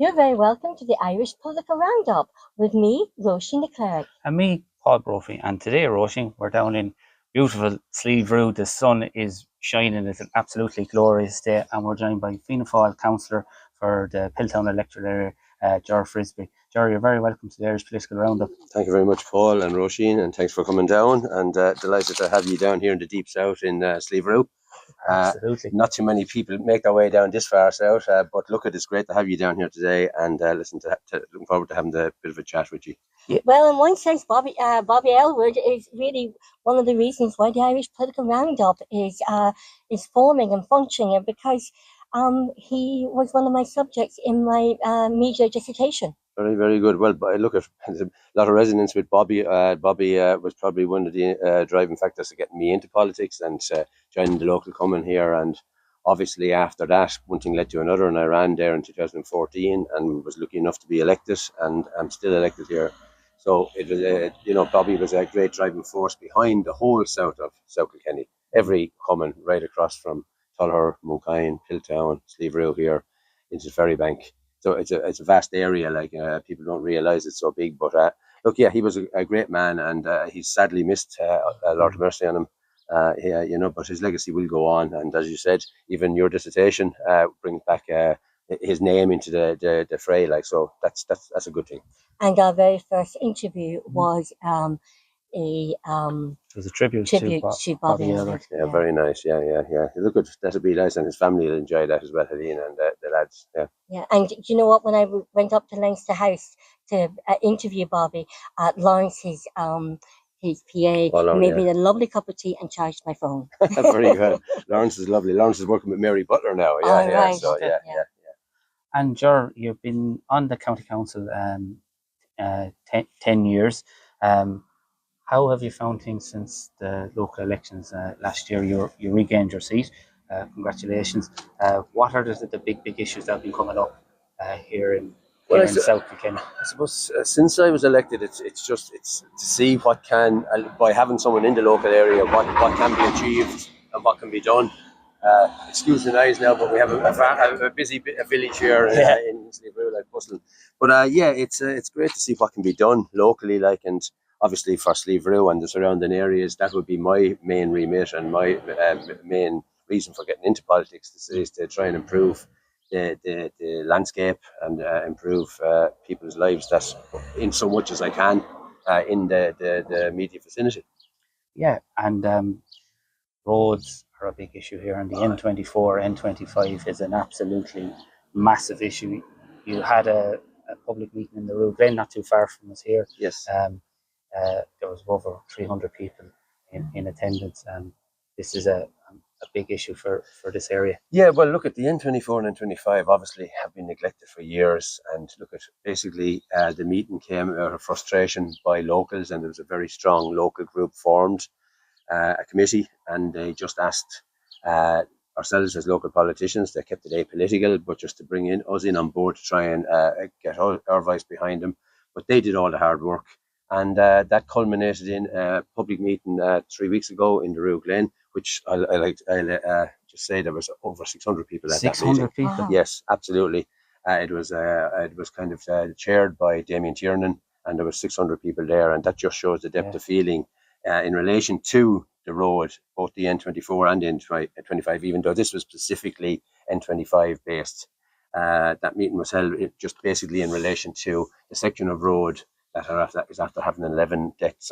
You're very welcome to the Irish Political Roundup with me, Roisin the Cleric. And me, Paul Brophy. And today, Roisin, we're down in beautiful Slieverue. The sun is shining. It's an absolutely glorious day. And we're joined by Fianna Councillor for the Piltown Electoral Area, Ger Frisby. Ger, you're very welcome to the Irish Political Roundup. Thank you very much, Paul and Roisin, and thanks for coming down. And delighted to have you down here in the deep south in Slieverue. Absolutely. Not too many people make their way down this far south, but look, it's great to have you down here today, and looking forward to having a bit of a chat with you. Yeah. Well, in one sense, Bobby Elwood is really one of the reasons why the Irish Political Roundup is forming and functioning, because he was one of my subjects in my media dissertation. Very, very good. Well, look, there's a lot of resonance with Bobby. Bobby was probably one of the driving factors to getting me into politics and joining the local common here. And obviously after that, one thing led to another, and I ran there in 2014 and was lucky enough to be elected, and I'm still elected here. So it was, Bobby was a great driving force behind the whole south of South Kilkenny, every common right across from Cllr, Mooncoin, Piltown, Slieverue here into Ferrybank. So it's a vast area, like people don't realise it's so big. But look, yeah, he was a great man, and he's sadly missed. Lord have mercy on him. But his legacy will go on. And as you said, even your dissertation brings back his name into the fray. Like, so that's a good thing. And our very first interview was it was a tribute to Bobby Elwood. Yeah, very nice. Yeah. Look, that'll be nice, and his family will enjoy that as well, Helene and the lads. Yeah, and you know what? When I went up to Leinster House to interview Bobby, Lawrence, his PA, made me a lovely cup of tea and charged my phone. Very good. Lawrence is lovely. Lawrence is working with Mary Butler now. Yeah. Right. So yeah. And Ger, you've been on the county council 10 years. How have you found things since the local elections last year? You regained your seat. Congratulations. What are the big issues that have been coming up here in South Kilkenny? I suppose since I was elected, it's to see what can, by having someone in the local area, what can be achieved and what can be done. Excuse the noise now, but we have a busy village here in Slieverue, like bustling. But it's great to see what can be done locally, like, and obviously for Slieverue and the surrounding areas, that would be my main remit and my main reason for getting into politics is to try and improve the landscape and improve people's lives. That's in so much as I can in the immediate vicinity. Yeah, and roads are a big issue here, and the N24, N25 is an absolutely massive issue. You had a public meeting in the Rue Glen, not too far from us here. Yes. There was over 300 people in attendance, and this is a big issue for this area. Yeah, well, look, at the N24 and N25 obviously have been neglected for years, and look, at basically the meeting came out of frustration by locals, and there was a very strong local group formed, a committee, and they just asked ourselves as local politicians, they kept it apolitical, but just to bring us in on board to try and get our voice behind them. But they did all the hard work. And that culminated in a public meeting 3 weeks ago in the Rue Glen, which I just say there was over 600 people at that meeting. 600 people? Wow. Yes, absolutely. It was kind of chaired by Damien Tiernan, and there was 600 people there, and that just shows the depth of feeling in relation to the road, both the N24 and the N25, even though this was specifically N25 based. That meeting was held just basically in relation to the section of road that is after having 11 deaths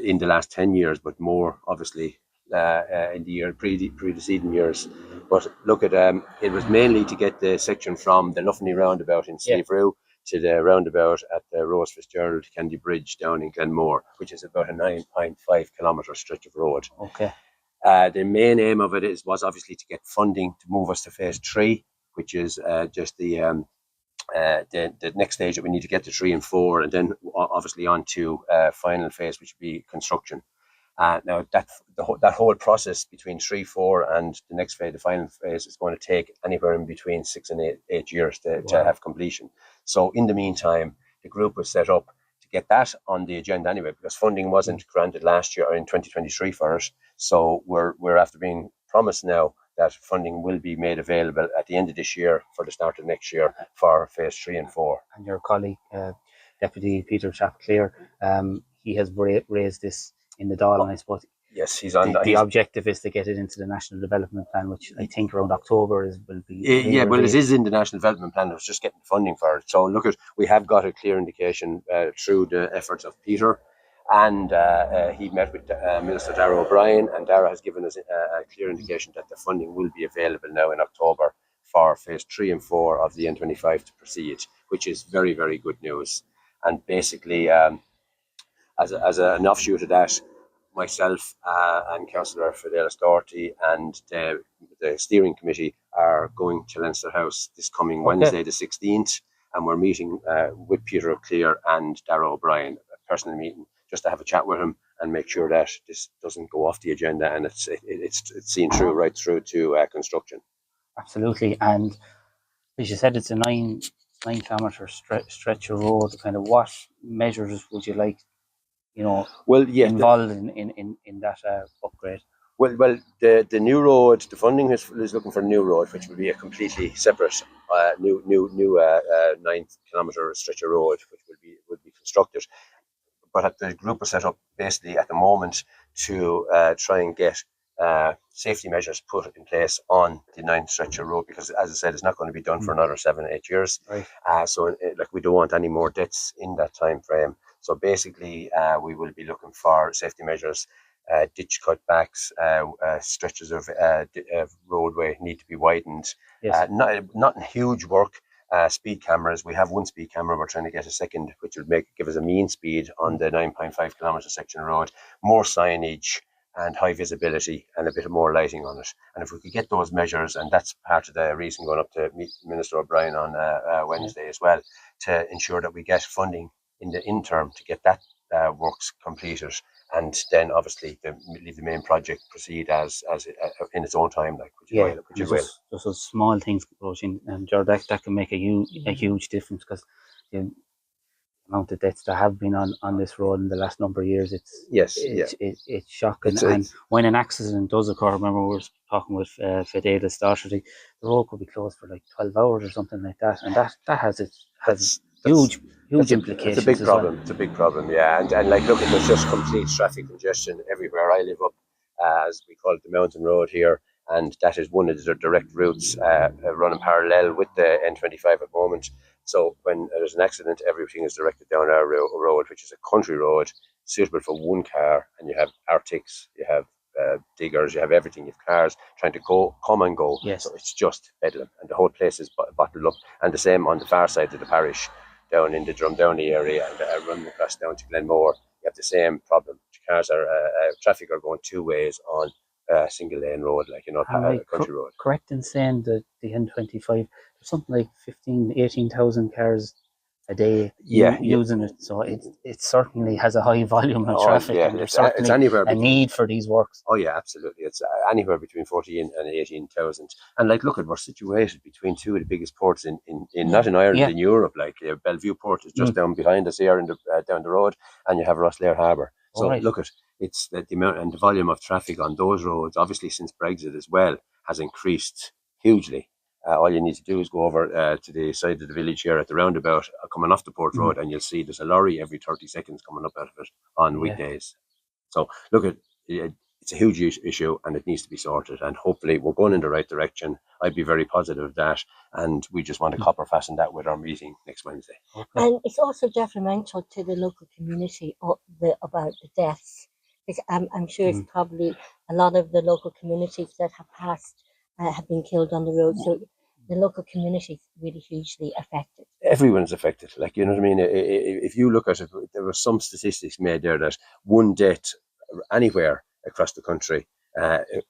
in the last 10 years, but more obviously in the preceding years. But look, at it was mainly to get the section from the Luffney roundabout in Slieverue to the roundabout at the Rose Fitzgerald Candy Bridge down in Glenmore, which is about a 9.5 kilometre stretch of road. Okay. The main aim of it was obviously to get funding to move us to phase 3, which is just the next stage that we need to get to 3 and 4, and then obviously on to final phase, which would be construction. Now that whole process between 3, 4 and the next phase, the final phase, is going to take anywhere in between 6 and 8 years to have completion. So in the meantime, the group was set up to get that on the agenda anyway, because funding wasn't granted last year or in 2023 for it. So we're after being promised now that funding will be made available at the end of this year for the start of next year for phase 3 and 4. And your colleague, Deputy Peter Chapclear, he has raised this in the Dáil, and I suppose yes, he's on. The objective is to get it into the National Development Plan, which I think around October will be. Well, it is in the National Development Plan. It was just getting funding for it. So look, we have got a clear indication through the efforts of Peter, and he met with Minister Darragh O'Brien, and Darragh has given us a clear indication that the funding will be available now in October for phase 3 and 4 of the N25 to proceed, which is very, very good news. And basically, as an offshoot of that, myself and Councillor Fidelis Doherty and the steering committee are going to Leinster House this coming Wednesday the 16th, and we're meeting with Peter O'Clear and Darragh O'Brien, a personal meeting, just to have a chat with him and make sure that this doesn't go off the agenda and it's seen through right through to construction. Absolutely. And as you said, it's a 9-kilometre stretch of road. Kind of what measures would you like, involved in that upgrade? Well, the new road, the funding is looking for a new road, which will be a completely separate new 9-kilometre stretch of road, which will be constructed. But the group is set up basically at the moment to try and get safety measures put in place on the 9th stretch of road, because, as I said, it's not going to be done for another 7 or 8 years. Right. So we don't want any more deaths in that time frame. So basically, we will be looking for safety measures. Ditch cutbacks, stretches of roadway need to be widened. Yes. Not huge work. Speed cameras. We have one speed camera. We're trying to get a second, which will give us a mean speed on the 9.5 kilometre section of road. More signage and high visibility and a bit more lighting on it. And if we could get those measures, and that's part of the reason going up to meet Minister O'Brien on Wednesday as well, to ensure that we get funding in the interim to get that works completed, and then obviously leave the main project proceed as in its own time, which it will. Just those small things, Roisin, and that can make a huge difference, because the amount of deaths that have been on this road in the last number of years, it's shocking. And when an accident does occur, remember we were talking with Fidelis Doherty, the road could be closed for like 12 hours or something like that, and that has huge implications. It's a big problem. Well. It's a big problem, yeah. And look, there's just complete traffic congestion everywhere. I live up, as we call it, the mountain road here, and that is one of the direct routes running parallel with the N25 at the moment. So when there's an accident, everything is directed down our road, which is a country road suitable for one car, and you have Arctics, you have diggers, you have everything. You have cars trying to come and go. Yes. So it's just bedlam, and the whole place is bottled up. And the same on the far side of the parish, down in the Drumdowney area and running across down to Glenmore, you have the same problem. The cars traffic are going two ways on a single lane road, country road. Correct in saying that the N25, there's something like 18,000 cars a day using it, so it certainly has a high volume of traffic, and there's certainly anywhere a need for these works. Oh yeah, absolutely. It's anywhere between 14 and 18,000, and we're situated between two of the biggest ports in not in Ireland, in Europe. Bellevue Port is just down behind us here down the road, and you have Rosslare Harbour. So it's the amount and the volume of traffic on those roads, obviously since Brexit as well, has increased hugely. All you need to do is go over to the side of the village here at the roundabout, coming off the Port Road, and you'll see there's a lorry every 30 seconds coming up out of it on weekdays. So it's a huge issue, and it needs to be sorted, and hopefully we're going in the right direction. I'd be very positive of that, and we just want to copper fasten that with our meeting next Wednesday. And it's also detrimental to the local community about the deaths, because I'm sure it's probably a lot of the local communities that have passed have been killed on the road, so the local community is really hugely affected. Everyone is affected. You know what I mean? If you look at it, there were some statistics made there that one death anywhere across the country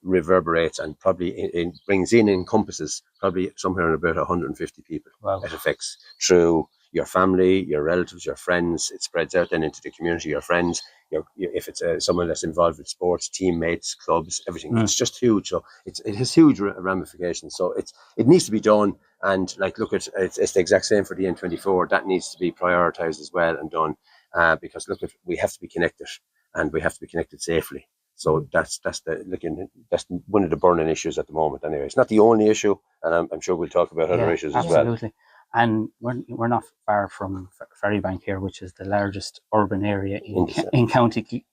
reverberates and probably brings in Encompasses probably somewhere about 150 people. Wow. It affects through your family, your relatives, your friends. It spreads out then into the community, your friends. If it's someone that's involved with sports, teammates, clubs, everything, it's just huge. So it has huge ramifications. So it needs to be done. And it's the exact same for the N24. That needs to be prioritised as well and done, because we have to be connected, and we have to be connected safely. So that's one of the burning issues at the moment. Anyway, it's not the only issue, and I'm sure we'll talk about other issues as well. Absolutely. And we're not far from Ferrybank here, which is the largest urban area in County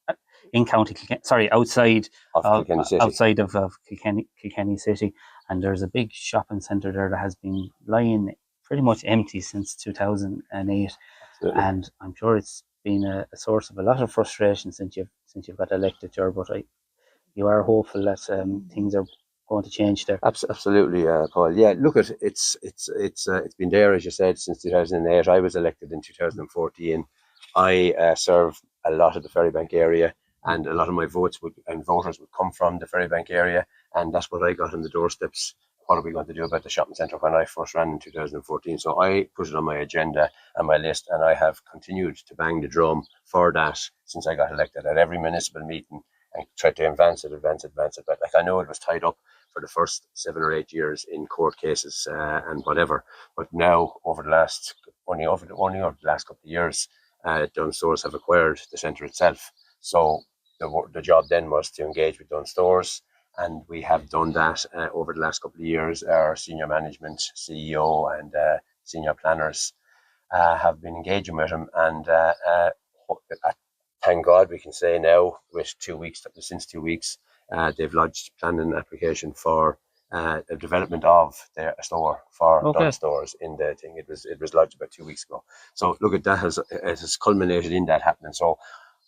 outside of Kilkenny City. Outside of Kilkenny City. And there's a big shopping centre there that has been lying pretty much empty since 2008. Absolutely. And I'm sure it's been a source of a lot of frustration since you've got elected there. But you are hopeful that things are going to change there. Absolutely, Paul. Yeah, look, it's been there, as you said, since 2008. I was elected in 2014. I serve a lot of the Ferrybank area, and a lot of my voters would come from the Ferrybank area, and that's what I got on the doorsteps. What are we going to do about the shopping centre when I first ran in 2014? So I put it on my agenda and my list, and I have continued to bang the drum for that since I got elected at every municipal meeting and tried to advance it. But I know it was tied up for the first 7 or 8 years in court cases and whatever. But now, only over the last couple of years, Dunnes Stores have acquired the centre itself. So the job then was to engage with Dunnes Stores, and we have done that over the last couple of years. Our senior management, CEO and senior planners have been engaging with them, and thank God we can say now, since 2 weeks, they've lodged a planning application for the development of their store for Dunnes Stores in the thing. It was lodged about 2 weeks ago. So look, at that has culminated in that happening. So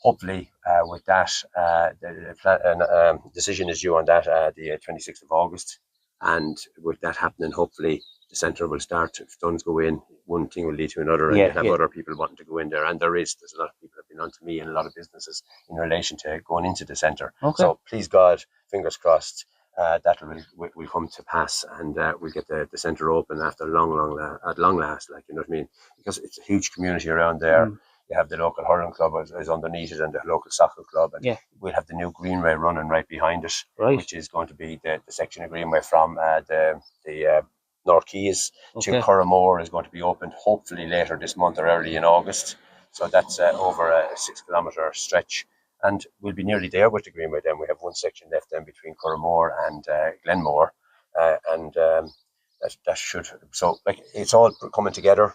hopefully with that, the decision is due on that the 26th of August. And with that happening, hopefully the centre will start. If Dunnes go in, one thing will lead to another, and you have other people wanting to go in there. And there's a lot of people have been on to me and a lot of businesses in relation to going into the centre. So please God, fingers crossed, that will come to pass, and we'll get the centre open after at long last, like, you know what I mean? Because it's a huge community around there. You have the local hurling club is underneath it, and the local soccer club, and we'll have the new Greenway running right behind it, which is going to be the section of Greenway from the North Keys to Curramore is going to be opened hopefully later this month or early in August. So that's over a 6 kilometre stretch, and we'll be nearly there with the Greenway. Then we have one section left then between Curramore and Glenmore, and that should, so like, it's all coming together.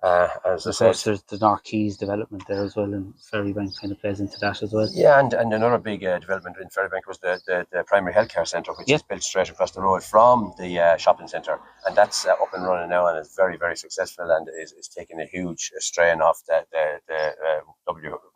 As of course, there's the North Keys development there as well, and Ferrybank kind of plays into that as well. Yeah, and another big development in Ferrybank was the primary healthcare centre, which is built straight across the road from the shopping centre, and that's up and running now, and it's very, very successful, and is taking a huge strain off the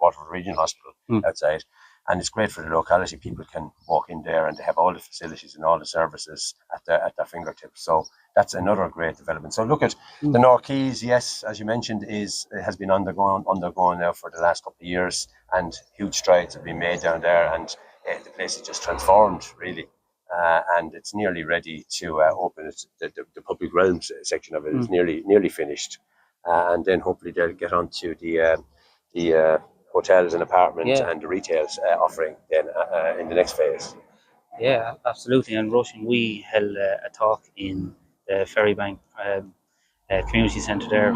Waterford Regional Hospital outside. And it's great for the locality. People can walk in there and they have all the facilities and all the services at their fingertips. So that's another great development. So look at the North Keys. Yes, as you mentioned, has been undergoing now for the last couple of years, and huge strides have been made down there, and the place is just transformed really, and it's nearly ready to open. The public realms section of it is nearly finished, and then hopefully they'll get onto the hotels and apartments and the retail offering then in the next phase. Yeah, absolutely. And Roisin, we held a talk in the Ferrybank community centre there.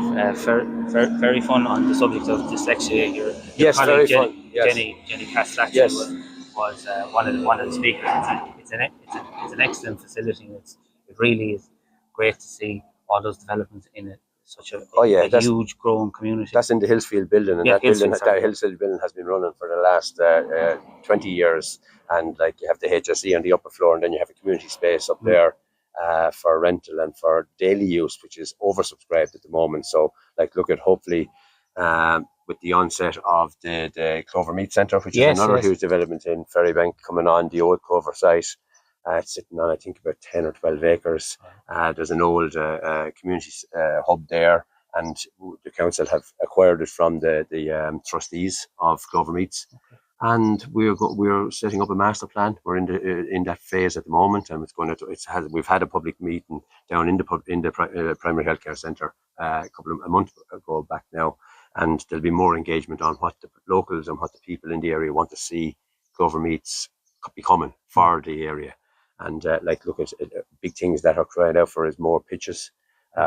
Very fun on the subject of dyslexia. Your colleague, Jenny Castellacci was one of the speakers. It's an excellent facility. It really is great to see all those developments in it. Such a huge growing community. That's in the Hillsfield building, and that Hillsfield building has been running for the last 20 years. And like, you have the HSE on the upper floor, and then you have a community space up there for rental and for daily use, which is oversubscribed at the moment. So, like, look at hopefully with the onset of the Clover Meat Centre, which is another huge development in Ferrybank coming on, the old Clover site. It's sitting on, I think, about 10 or 12 acres. There's an old community hub there, and the council have acquired it from the trustees of Clover Meats. And we're setting up a master plan. We're in that phase at the moment, and we've had a public meeting down in the primary healthcare centre a month ago back now, and there'll be more engagement on what the locals and what the people in the area want to see Clover Meats becoming for the area. And look at big things that are crying out for is more pitches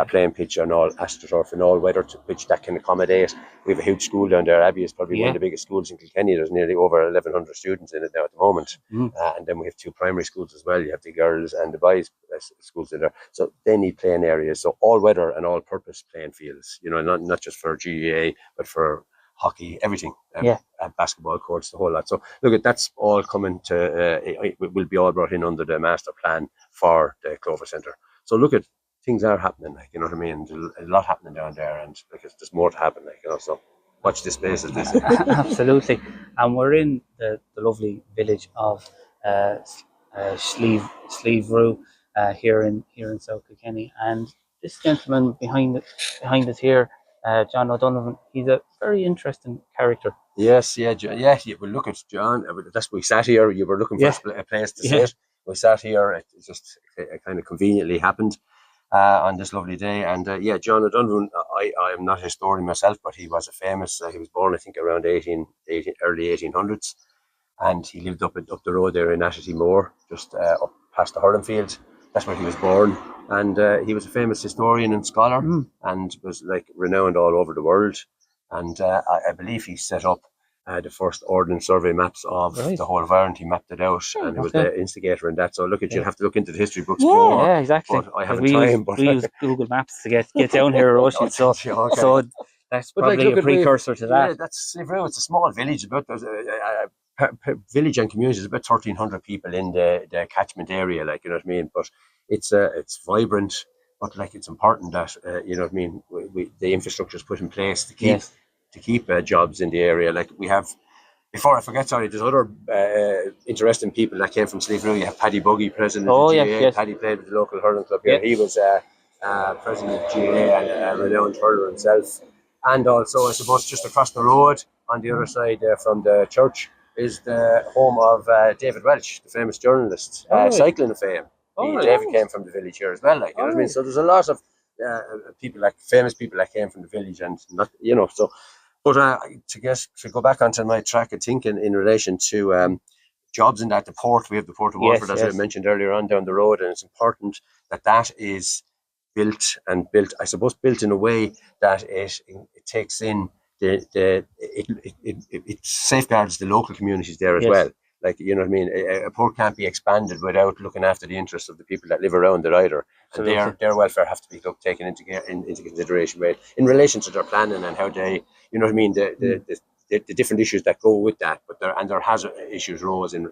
playing pitch and all astroturf and all weather pitch that can accommodate. We have a huge school down there. Abbey is probably one of the biggest schools in Kilkenny. There's nearly over 1,100 students in it now at the moment. And then we have 2 primary schools as well. You have the girls and the boys schools in there. So they need playing areas. So all weather and all purpose playing fields, not just for GAA, but for hockey, everything, basketball courts, the whole lot. So look, that's all coming to, it will be all brought in under the master plan for the Clover Centre. So look at, things are happening, like, you know what I mean? There's a lot happening down there, and like, there's more to happen, like, so watch this space, as they say. Absolutely. And we're in the lovely village of Slieverue here in South Kilkenny, and this gentleman behind us here, John O'Donovan, he's a very interesting character. Yes, yeah, well, look at John. That's we sat here. You were looking for a place to sit. We sat here. It just kind of conveniently happened on this lovely day. And John O'Donovan, I am not a historian myself, but he was a famous. He was born, I think, around early 1800s, and he lived up the road there in Ashity Moor, just up past the hurling field. That's where he was born, and he was a famous historian and scholar, and was like renowned all over the world. And I believe he set up the first ordnance survey maps of the whole of Ireland. He mapped it out, and he was the instigator in that. So look, you'll have to look into the history books more. Yeah, exactly. But I haven't time. We use Google Maps to get down here, Roisin. So that's probably a precursor to that. Yeah, that's Slieverue. It's a small village. There's a village and community. There's about 1,300 people in the catchment area, like, you know what I mean. But it's vibrant. But like, it's important that you know what I mean. The infrastructure is put in place to keep jobs in the area. Like, we have. Before I forget, sorry, there's other interesting people that came from Slieverue. You have Paddy Buggy, president of the GAA. Paddy played with the local hurling club here. He was president of GAA and a renowned hurler himself. And also, I suppose, just across the road on the other side from the church is the home of David Welch, the famous journalist, cycling of fame. David came from the village here as well, like, you know what I mean? So there's a lot of people, like famous people that came from the village, and not, you know, so. But to go back onto my track of thinking in relation to jobs in the port, we have the Port of Waterford, as I mentioned earlier on, down the road, and it's important that is built I suppose, built in a way that it takes in it safeguards the local communities there as well. Like, you know what I mean? A port can't be expanded without looking after the interests of the people that live around it either. And their welfare have to be taken into consideration in relation to their planning and how they, you know what I mean, the different issues that go with that. But there has issues rose in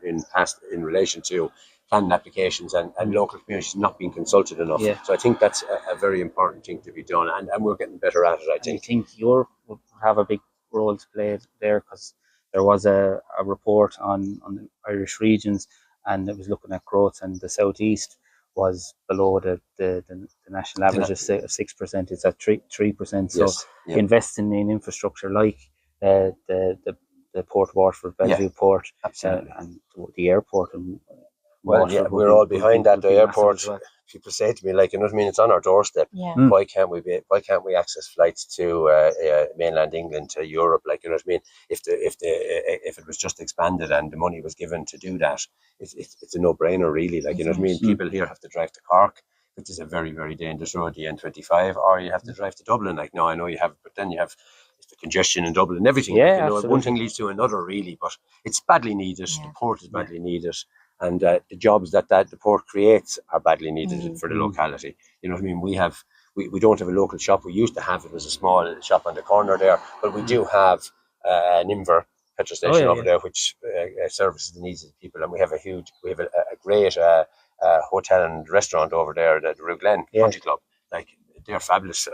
relation to planning applications and local communities not being consulted enough. So I think that's a very important thing to be done, and we're getting better at it, I think. I think Europe will have a big role to play there, because there was a report on the Irish regions, and it was looking at growth, and the southeast was below the national average of 6%. It's at 3%. So investing in infrastructure like the Port of Waterford, Bellevue Port, and the airport, and we're all behind that. The airport. Well. People say to me, like, you know what I mean, it's on our doorstep. Why can't we access flights to mainland England, to Europe? Like, you know what I mean, if it was just expanded and the money was given to do that, it's a no-brainer, really. Like, you know what I mean, people here have to drive to Cork, which is a very, very dangerous road, the N25, or you have to drive to Dublin. Like, no, I know you have, but then you have the congestion in Dublin and everything. Yeah, like, one thing leads to another, really. But it's badly needed. The port is badly needed. And the jobs that the port creates are badly needed for the locality. You know what I mean? We don't have a local shop. We used to have, it was a small shop on the corner there, but we do have an Inver petrol station over there, which services the needs of the people. And we have a great hotel and restaurant over there, the Rue Glen Country Club. Like, they're fabulous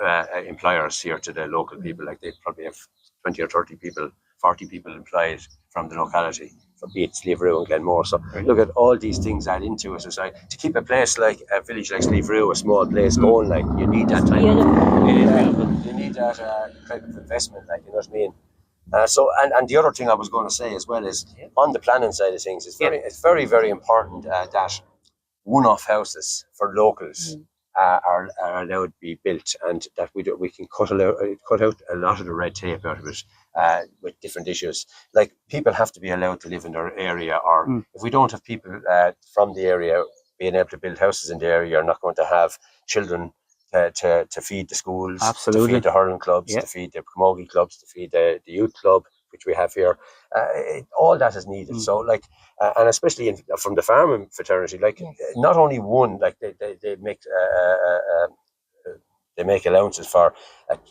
employers here to the local people. Like, they probably have 20 or 30 people, 40 people employed from the locality, from be it Slieverue and Glenmore. So look at all these things add into a society. To keep a place like a village like Slieverue, a small place going, like, you need that type you need that type of investment, like, you know what I mean. And the other thing I was going to say as well is, on the planning side of things, it's very, very important that one-off houses for locals are allowed to be built, and that we can cut out a lot of the red tape out of it with different issues. Like, people have to be allowed to live in their area, or if we don't have people from the area being able to build houses in the area, you're not going to have children to feed the schools, Absolutely. to feed the hurling clubs, Yeah. to feed the camogie clubs, to feed the youth club, which we have here. All that is needed. So, like, and especially from the farming fraternity, like, not only one, like they make they make allowances for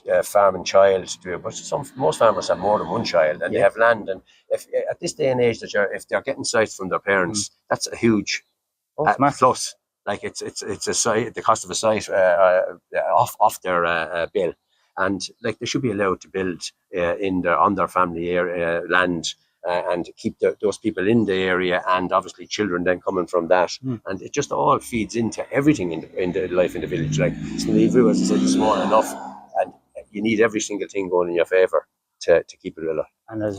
a farming child to do it, but most farmers have more than one child, and they have land. And if at this day and age, if they're getting sites from their parents, that's a huge plus. Like, it's a site, the cost of a site off their bill, and like they should be allowed to build on their family area land. And keep those people in the area, and obviously children then coming from that, and it just all feeds into everything in the life in the village. Like Slieverue, as I said, is small enough, and you need every single thing going in your favour to keep it alive. And I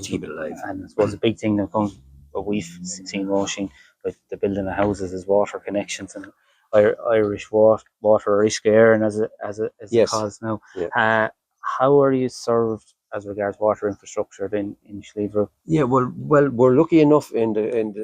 suppose a big thing that comes, what we've seen Roisin with the building of houses is water connections and Irish water, Irish Air, and as it calls now. Yeah. How are you served as regards water infrastructure in Slieverue? Yeah, well, we're lucky enough in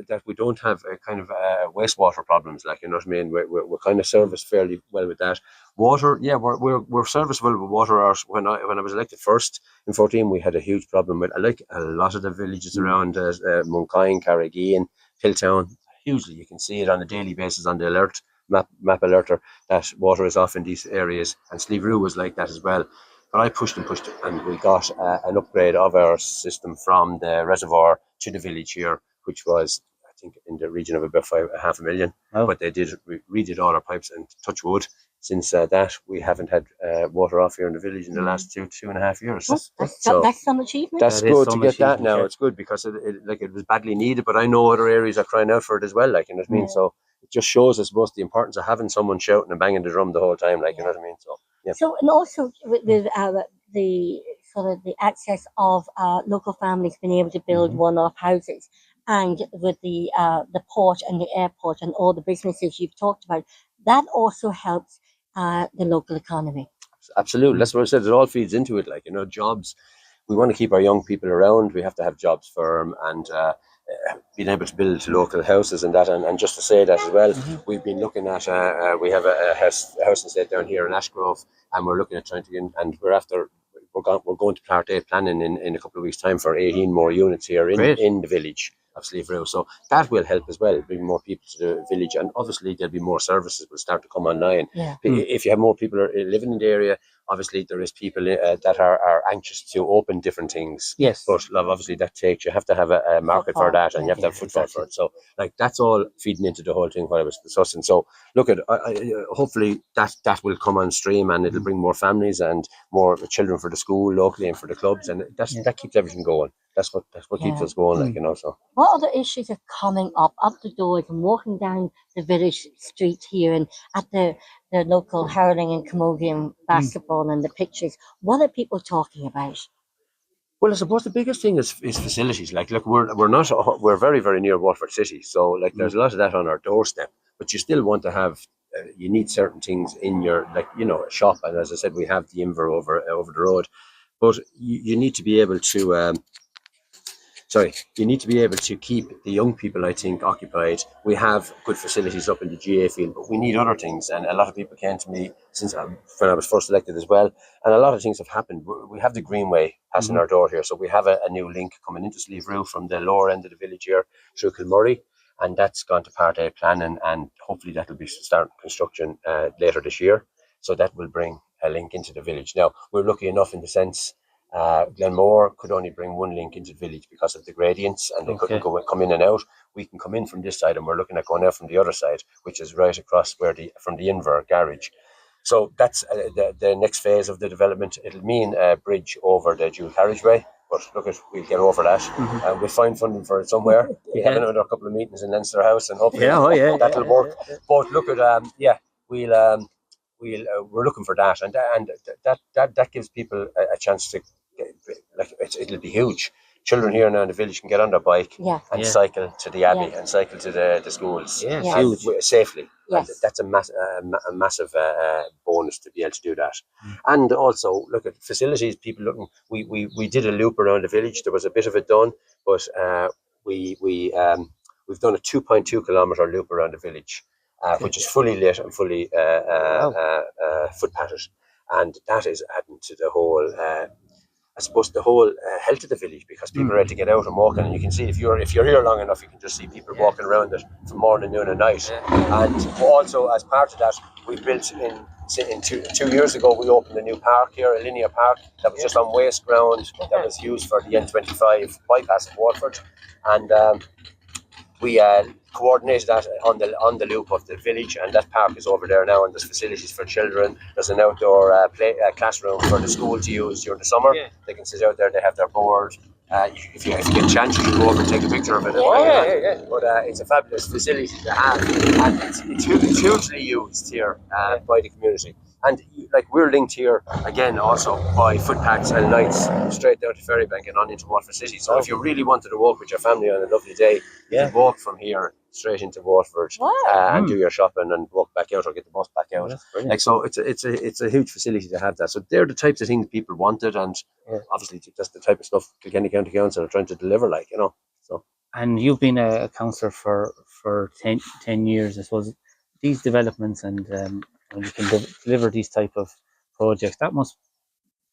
that we don't have a kind of wastewater problems, like, you know what I mean. We're kind of serviced fairly well with that. Water, yeah, we're serviced well with water. When I was elected first in 2014, we had a huge problem with, like a lot of the villages around Muncain, Chleirigh, and Hilltown. Hugely, you can see it on a daily basis on the alert map alerter that water is off in these areas, and Slieverue was like that as well. But I pushed, and we got an upgrade of our system from the reservoir to the village here, which was, I think, in the region of about 500,000. Oh. But they redid all our pipes, and touch wood, since that we haven't had water off here in the village in the last 2.5 years. That's some achievement. That's good to get that now. Yeah. It's good because it was badly needed, but I know other areas are crying out for it as well. Like, you know what I mean. So it just shows us both the importance of having someone shouting and banging the drum the whole time. Like, you know what I mean. So. Yeah. So, and also with the sort of the access of local families being able to build one-off houses, and with the port and the airport and all the businesses you've talked about, that also helps the local economy. Absolutely, that's what I said. It all feeds into it. Like, you know, jobs. We want to keep our young people around. We have to have jobs for them, and being able to build local houses and that. And just to say that as well, we've been looking at, we have a house estate down here in Ashgrove, and we're looking at trying to get in, and we're going to Part A planning in a couple of weeks' time for 18 more units here in the village of Slieverue. So that will help as well, bring more people to the village, and obviously there'll be more services will start to come online. Yeah. If you have more people living in the area, obviously there is people that are anxious to open different things. Yes. But obviously you have to have a market for that, and you have to have footfall for it. So, like, that's all feeding into the whole thing what I was discussing. So look at hopefully that will come on stream, and it'll bring more families and more children for the school locally and for the clubs, and that keeps everything going. That's what keeps us going, like, you know. So what other issues are coming up the doors and walking down the village street here and at the local hurling and camogie and basketball and the pitches? What are people talking about? Well, I suppose the biggest thing is facilities. Like, look, we're very, very near Waterford City, so like there's a lot of that on our doorstep. But you still want to have, you need certain things in your, like, you know, a shop. And as I said, we have the Inver over the road, but you need to be able to. You need to be able to keep the young people, I think, occupied. We have good facilities up in the GA field, but we need other things. And a lot of people came to me since when I was first elected as well. And a lot of things have happened. We have the Greenway passing our door here. So we have a new link coming into Slieverue from the lower end of the village here through Kilmurray. And that's gone to Part A planning, and hopefully that will be starting construction later this year. So that will bring a link into the village. Now, we're lucky enough in the sense Glenmore could only bring one link into the village because of the gradients, and they couldn't come in and out. We can come in from this side, and we're looking at going out from the other side, which is right across from the Inver garage. So that's the next phase of the development. It'll mean a bridge over the dual carriageway, but look, we'll get over that. We'll find funding for it somewhere. We have another couple of meetings in Leinster House, and hopefully that'll work. But look at we're looking for that, and that gives people a chance to, like, it'll be huge. Children here now in the village can get on their bike and cycle to the Abbey and cycle to the schools safely. Yes. And that's a massive bonus to be able to do that. And also look at facilities. People looking. We did a loop around the village. There was a bit of it done, but we've done a 2.2 kilometre loop around the village. which is fully lit and fully footpathted, and that is adding to the whole. I suppose the whole health of the village, because people are able to get out and walking, and you can see if you're here long enough, you can just see people walking around it from morning, noon, and night. And also, as part of that, we built in 2 years ago, we opened a new park here, a linear park that was just on waste ground that was used for the N25 bypass of Waterford, and we coordinated that on the loop of the village, and that park is over there now, and there's facilities for children. There's an outdoor classroom for the school to use during the summer. They can sit out there, they have their board. If you get a chance, you can go over and take a picture of it. But it's a fabulous facility to have, and it's hugely used here by the community. And like, we're linked here again also by footpaths and lights straight down to Ferrybank and on into Waterford City. So if you really wanted to walk with your family on a lovely day, you can walk from here straight into Waterford and do your shopping and walk back out, or get the bus back out. Like, so it's a huge facility to have that. So they're the types of things people wanted, and obviously that's the type of stuff Kilkenny County Council are trying to deliver. Like, you know. So. And you've been a councillor for 10 years, I suppose. These developments and when you can deliver these type of projects, that must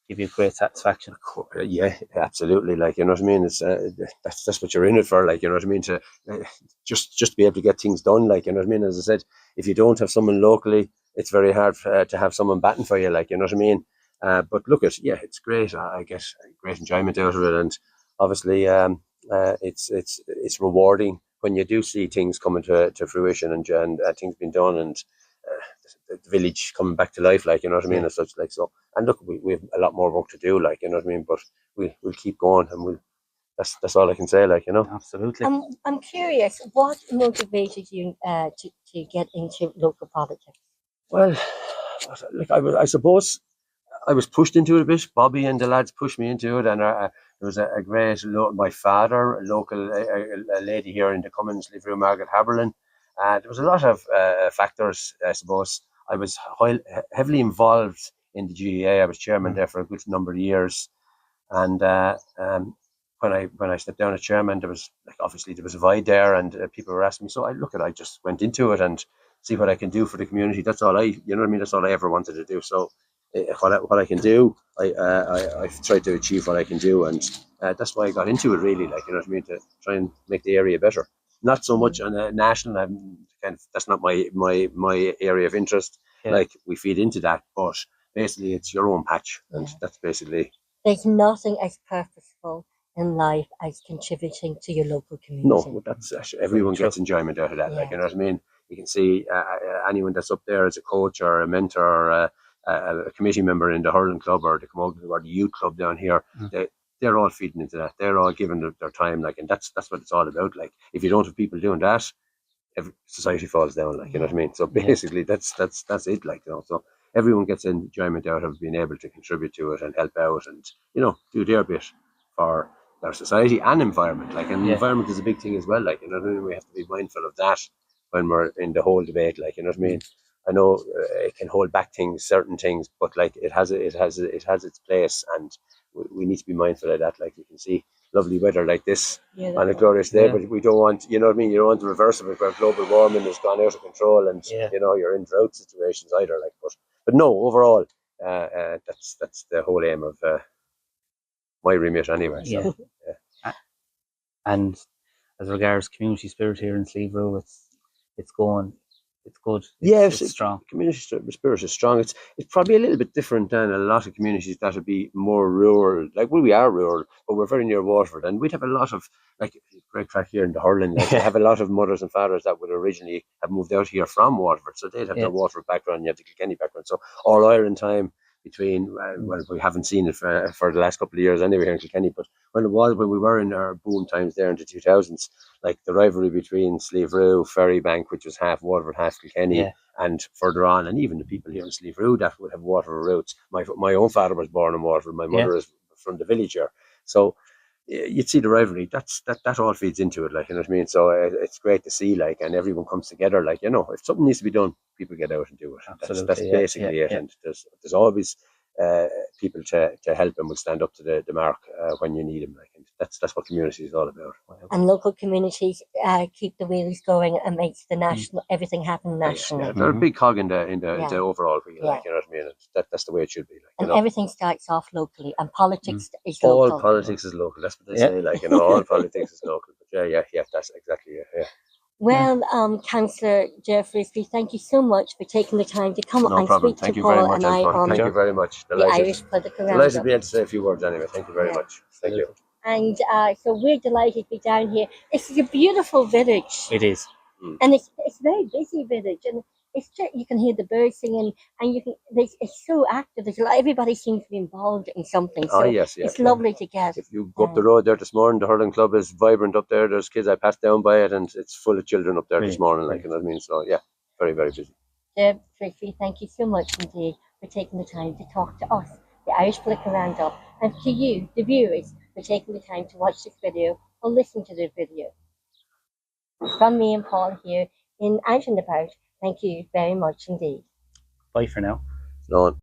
give you great satisfaction. Yeah, absolutely. Like, you know what I mean? It's that's what you're in it for. Like, you know what I mean? To just be able to get things done. Like, you know what I mean? As I said, if you don't have someone locally, it's very hard to have someone batting for you. Like, you know what I mean? But look, it's great. I get great enjoyment out of it, and obviously, it's rewarding when you do see things coming to fruition and things being done, and the village coming back to life, like, you know what I mean, as such. Like, so, and look, we have a lot more work to do, like, you know what I mean, but we'll keep going, and that's all I can say, like, you know. Absolutely. I'm curious, what motivated you to get into local politics? Well, like, I suppose I was pushed into it a bit. Bobby and the lads pushed me into it, and there was a great, my father, a local a lady here in the Cummins, Slieverue, Margaret Haberlin. There was a lot of factors, I suppose. I was heavily involved in the GEA. I was chairman there for a good number of years, and when I stepped down as chairman, there was obviously there was a void there, and people were asking me. So I just went into it and see what I can do for the community. That's all you know what I mean. That's all I ever wanted to do. So what I can do, I've tried to achieve what I can do, and that's why I got into it, really. Like, you know what I mean, to try and make the area better. Not so much on a national. That's not my area of interest. Like, we feed into that, but basically it's your own patch, and that's basically. There's nothing as purposeful in life as contributing to your local community. No, that's everyone gets enjoyment out of that. Like, you know what I mean. You can see anyone that's up there as a coach or a mentor or a committee member in the hurling club or the youth club down here. They're all feeding into that. They're all giving their time, like, and that's what it's all about. Like, if you don't have people doing that, society falls down. Like, you know what I mean. So basically, that's it. Like, you know, so everyone gets enjoyment out of being able to contribute to it and help out, and, you know, do their bit for their society and environment. Like, and environment is a big thing as well. Like, you know what I mean. We have to be mindful of that when we're in the whole debate. Like, you know what I mean. I know it can hold back certain things, but like, it has its place, and we need to be mindful of that. Like, you can see lovely weather like this on a glorious day, but we don't want, you know what I mean, you don't want to reverse it where global warming has gone out of control, and you know, you're in drought situations either. Like, but no, overall, that's the whole aim of my remit anyway. So, And as regards community spirit here in Slieverue, it's going. It's good. It's strong. Community spirit is strong. It's probably a little bit different than a lot of communities that would be more rural. Like, we are rural, but we're very near Waterford, and we'd have a lot of, like, great crack here in the hurling. Like, we have a lot of mothers and fathers that would originally have moved out here from Waterford, so they'd have their Waterford background, and you have the Kilkenny background. So all Ireland time between, well, we haven't seen it for the last couple of years anyway here in Kilkenny, but when we were in our boom times there in the 2000s, like the rivalry between Slieverue, Ferrybank, which was half Waterford, half Kilkenny, and further on, and even the people here in Slieverue that would have Waterford roots. My own father was born in Waterford, my mother is from the village here, so you'd see the rivalry. That all feeds into it, like, you know what I mean. So it's great to see, like, and everyone comes together. Like, you know, if something needs to be done, people get out and do it. Absolutely, that's basically it. And there's always people to help, and will stand up to the mark when you need them. Like, and that's what community is all about. And local communities keep the wheels going and makes the national everything happen nationally. Yeah, they're a big cog in the Yeah. overall wheel, Yeah. like, you know what I mean. That's the way it should be, like, you And know. everything starts off locally, and politics is All local. politics is local. That's what they Yeah. say, like, you know. All politics is local. But yeah, that's exactly it. Yeah. Well, Councillor Ger Frisby, thank you so much for taking the time to come No and problem. speak Thank to you very Paul much, and I Antoine. on Thank you very much. the Delighted. Irish Political Delighted Roundup. to be able to say a few words anyway. Thank you very Yeah. much. Thank you. And so we're delighted to be down here. This is a beautiful village. It is. And it's a very busy village, and it's just, you can hear the birds singing, and it's so active. Everybody seems to be involved in something. So yes. it's lovely to get. If you go up the road there this morning, the hurling club is vibrant up there. There's kids. I passed down by it, and it's full of children up there this morning. Like, you know what I mean. So yeah, very, very busy. Ger Frisby, thank you so much indeed for taking the time to talk to us, the Irish Political Roundup, and to you, the viewers, for taking the time to watch this video or listen to the video. From me and Paul here in Out and About, thank you very much indeed. Bye for now. No.